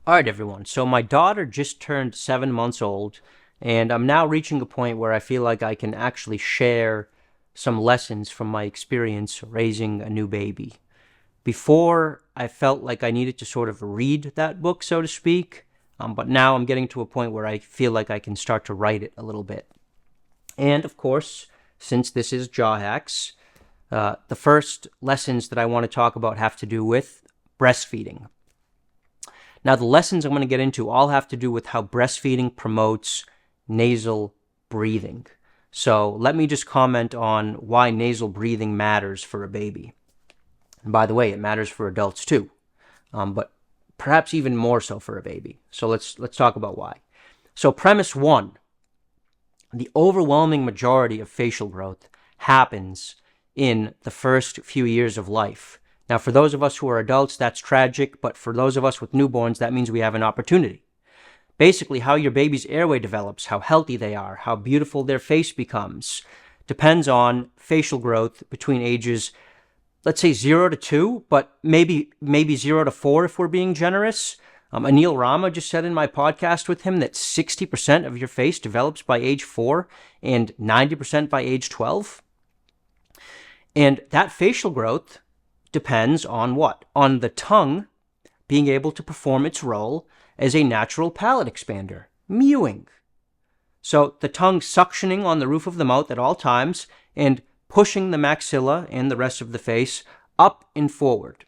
All right, everyone. So my daughter just turned 7 months old, and I'm now reaching a point where I feel like I can actually share some lessons from my experience raising a new baby. Before, I felt like I needed to sort of read that book, so to speak, but now I'm getting to a point where I feel like I can start to write it a little bit. And of course, since this is JawHacks, the first lessons that I want to talk about have to do with breastfeeding. Now, the lessons I'm going to get into all have to do with how breastfeeding promotes nasal breathing. So let me just comment on why nasal breathing matters for a baby. And by the way, it matters for adults too, but perhaps even more so for a baby. So let's talk about why. So premise one, the overwhelming majority of facial growth happens in the first few years of life. Now, for those of us who are adults, that's tragic, but for those of us with newborns, that means we have an opportunity. Basically, how your baby's airway develops, how healthy they are, how beautiful their face becomes, depends on facial growth between ages, let's say 0 to 2, but maybe 0 to 4 if we're being generous. Anil Rama just said in my podcast with him that 60% of your face develops by age 4 and 90% by age 12. And that facial growth depends on what? On the tongue being able to perform its role as a natural palate expander, mewing. So the tongue suctioning on the roof of the mouth at all times and pushing the maxilla and the rest of the face up and forward.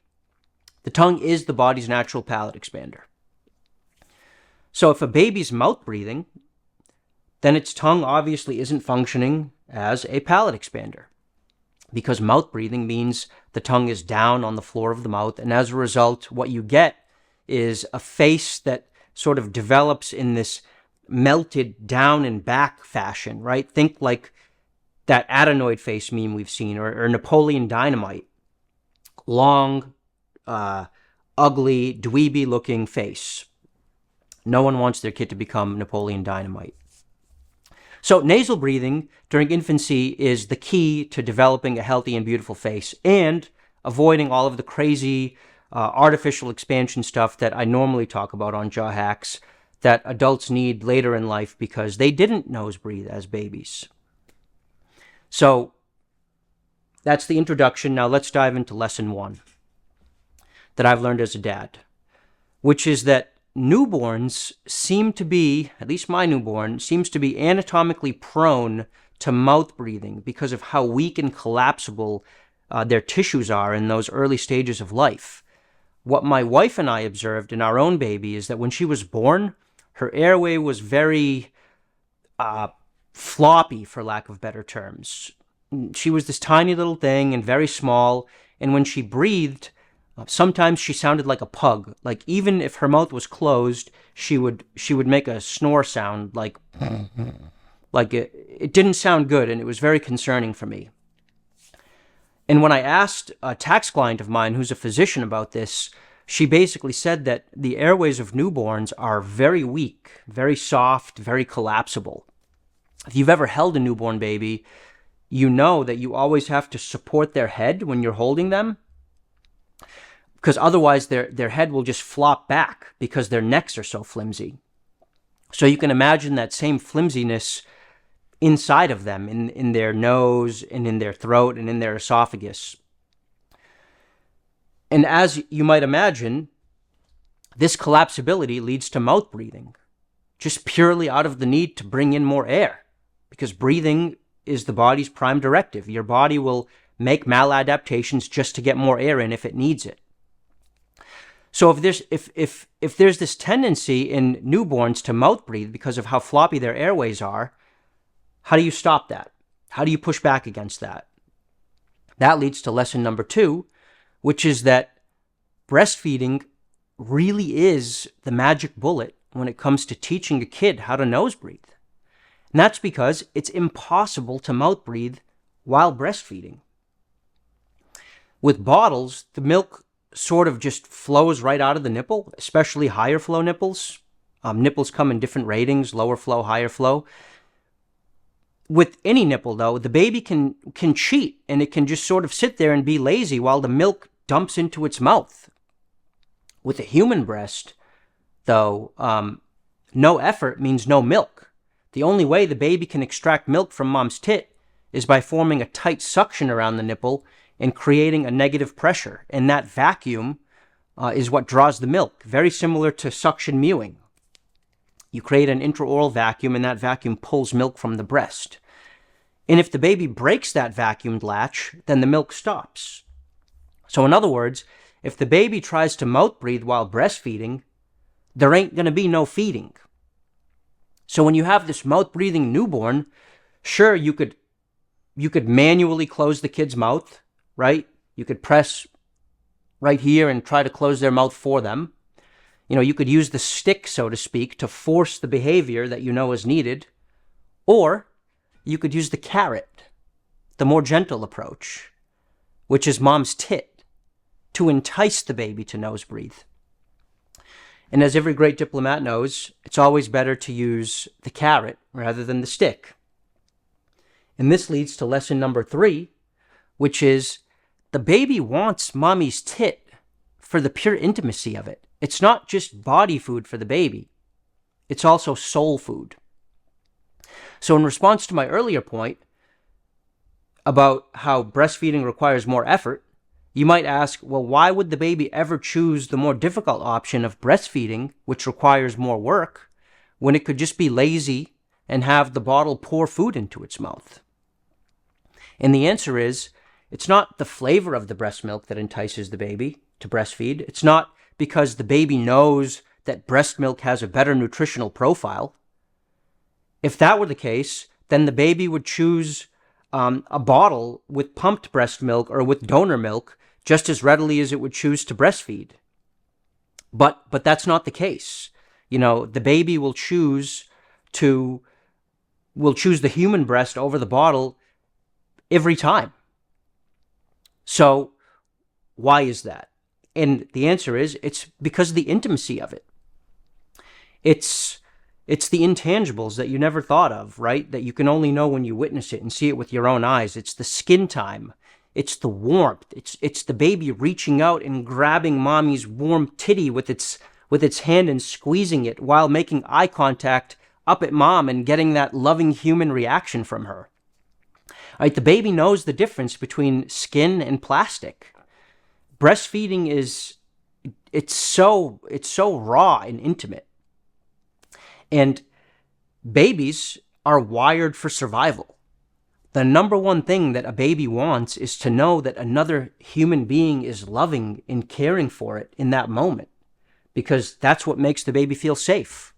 The tongue is the body's natural palate expander. So if a baby's mouth breathing, then its tongue obviously isn't functioning as a palate expander, because mouth breathing means the tongue is down on the floor of the mouth, and as a result, what you get is a face that sort of develops in this melted down and back fashion, right? Think like that adenoid face meme we've seen, or Napoleon Dynamite. Long, ugly, dweeby-looking face. No one wants their kid to become Napoleon Dynamite. So nasal breathing during infancy is the key to developing a healthy and beautiful face and avoiding all of the crazy artificial expansion stuff that I normally talk about on JawHacks that adults need later in life because they didn't nose breathe as babies. So that's the introduction. Now let's dive into lesson one that I've learned as a dad, which is that newborns seem to be, at least my newborn, seems to be anatomically prone to mouth breathing because of how weak and collapsible their tissues are in those early stages of life. What my wife and I observed in our own baby is that when she was born, her airway was very floppy, for lack of better terms. She was this tiny little thing and very small, and when she breathed, sometimes she sounded like a pug. Like even if her mouth was closed, she would make a snore sound like it didn't sound good, and it was very concerning for me. And when I asked a tax client of mine who's a physician about this, she basically said that the airways of newborns are very weak, very soft, very collapsible. If you've ever held a newborn baby, you know that you always have to support their head when you're holding them, because otherwise their head will just flop back because their necks are so flimsy. So you can imagine that same flimsiness inside of them, in their nose and in their throat and in their esophagus. And as you might imagine, this collapsibility leads to mouth breathing, just purely out of the need to bring in more air, because breathing is the body's prime directive. Your body will make maladaptations just to get more air in if it needs it. So if there's this tendency in newborns to mouth breathe because of how floppy their airways are, how do you stop that? How do you push back against that? That leads to lesson number 2, which is that breastfeeding really is the magic bullet when it comes to teaching a kid how to nose breathe. And that's because it's impossible to mouth breathe while breastfeeding. With bottles, the milk sort of just flows right out of the nipple, especially higher flow nipples. Nipples come in different ratings, lower flow, higher flow. With any nipple, though, the baby can cheat, and it can just sort of sit there and be lazy while the milk dumps into its mouth. With a human breast, though, no effort means no milk. The only way the baby can extract milk from mom's tit is by forming a tight suction around the nipple and creating a negative pressure. And that vacuum is what draws the milk, very similar to suction mewing. You create an intraoral vacuum, and that vacuum pulls milk from the breast. And if the baby breaks that vacuumed latch, then the milk stops. So in other words, if the baby tries to mouth breathe while breastfeeding, there ain't going to be no feeding. So when you have this mouth breathing newborn, sure, you could manually close the kid's mouth, right? You could press right here and try to close their mouth for them. You could use the stick, so to speak, to force the behavior that you know is needed. Or you could use the carrot, the more gentle approach, which is mom's tit, to entice the baby to nose breathe. And as every great diplomat knows, it's always better to use the carrot rather than the stick. And this leads to lesson number 3, which is the baby wants mommy's tit for the pure intimacy of it. It's not just body food for the baby. It's also soul food. So in response to my earlier point about how breastfeeding requires more effort, you might ask, well, why would the baby ever choose the more difficult option of breastfeeding, which requires more work, when it could just be lazy and have the bottle pour food into its mouth? And the answer is, it's not the flavor of the breast milk that entices the baby to breastfeed. It's not because the baby knows that breast milk has a better nutritional profile. If that were the case, then the baby would choose a bottle with pumped breast milk or with donor milk just as readily as it would choose to breastfeed. But that's not the case. The baby will choose the human breast over the bottle every time. So why is that? And the answer is, it's because of the intimacy of it. It's the intangibles that you never thought of, right? That you can only know when you witness it and see it with your own eyes. It's the skin time. It's the warmth. It's the baby reaching out and grabbing mommy's warm titty with its hand and squeezing it while making eye contact up at mom and getting that loving human reaction from her. Right? The baby knows the difference between skin and plastic. Breastfeeding it's so raw and intimate. And babies are wired for survival. The number one thing that a baby wants is to know that another human being is loving and caring for it in that moment, because that's what makes the baby feel safe.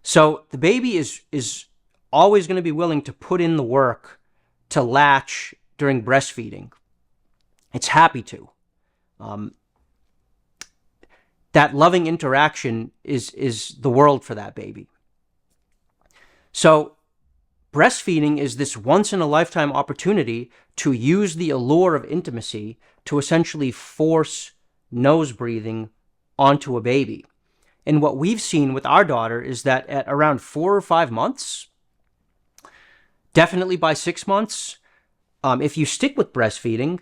So the baby is always going to be willing to put in the work to latch during breastfeeding. It's happy to. That loving interaction is the world for that baby. So breastfeeding is this once-in-a-lifetime opportunity to use the allure of intimacy to essentially force nose breathing onto a baby. And what we've seen with our daughter is that at around 4 or 5 months, definitely by 6 months, if you stick with breastfeeding,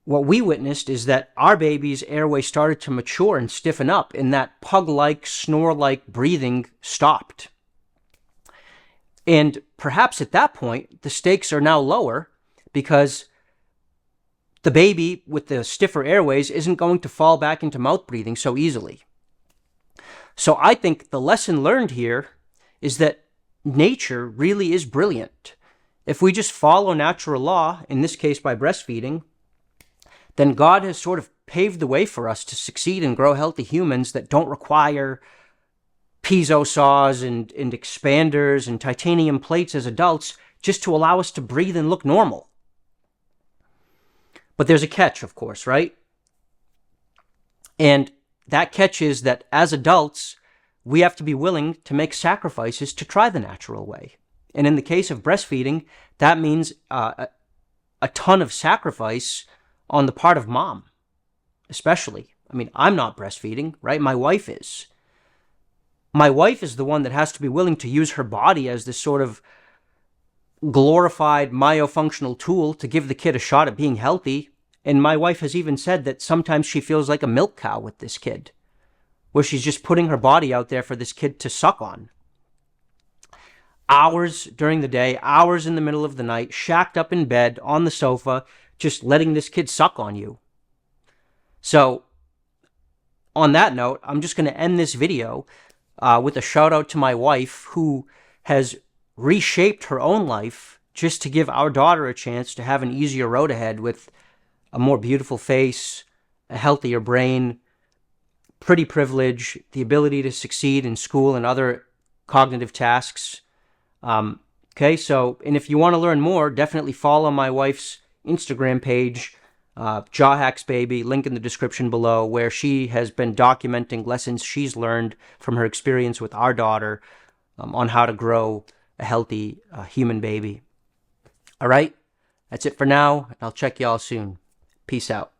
what we witnessed is that our baby's airway started to mature and stiffen up, and that pug-like, snore-like breathing stopped. And perhaps at that point, the stakes are now lower because the baby with the stiffer airways isn't going to fall back into mouth breathing so easily. So I think the lesson learned here is that nature really is brilliant. If we just follow natural law, in this case by breastfeeding, then God has sort of paved the way for us to succeed and grow healthy humans that don't require piezo saws and expanders and titanium plates as adults just to allow us to breathe and look normal. But there's a catch, of course, right? And that catch is that as adults, we have to be willing to make sacrifices to try the natural way. And in the case of breastfeeding, that means a ton of sacrifice on the part of mom, especially. I mean, I'm not breastfeeding, right? My wife is. My wife is the one that has to be willing to use her body as this sort of glorified myofunctional tool to give the kid a shot at being healthy. And my wife has even said that sometimes she feels like a milk cow with this kid. where she's just putting her body out there for this kid to suck on. Hours during the day, hours in the middle of the night, shacked up in bed, on the sofa, just letting this kid suck on you. So, on that note, I'm just going to end this video with a shout out to my wife, who has reshaped her own life just to give our daughter a chance to have an easier road ahead with a more beautiful face, a healthier brain, pretty privilege, the ability to succeed in school and other cognitive tasks. Okay, so, and if you want to learn more, definitely follow my wife's Instagram page, JawHacks Baby, link in the description below, where she has been documenting lessons she's learned from her experience with our daughter on how to grow a healthy human baby. All right, that's it for now. I'll check y'all soon. Peace out.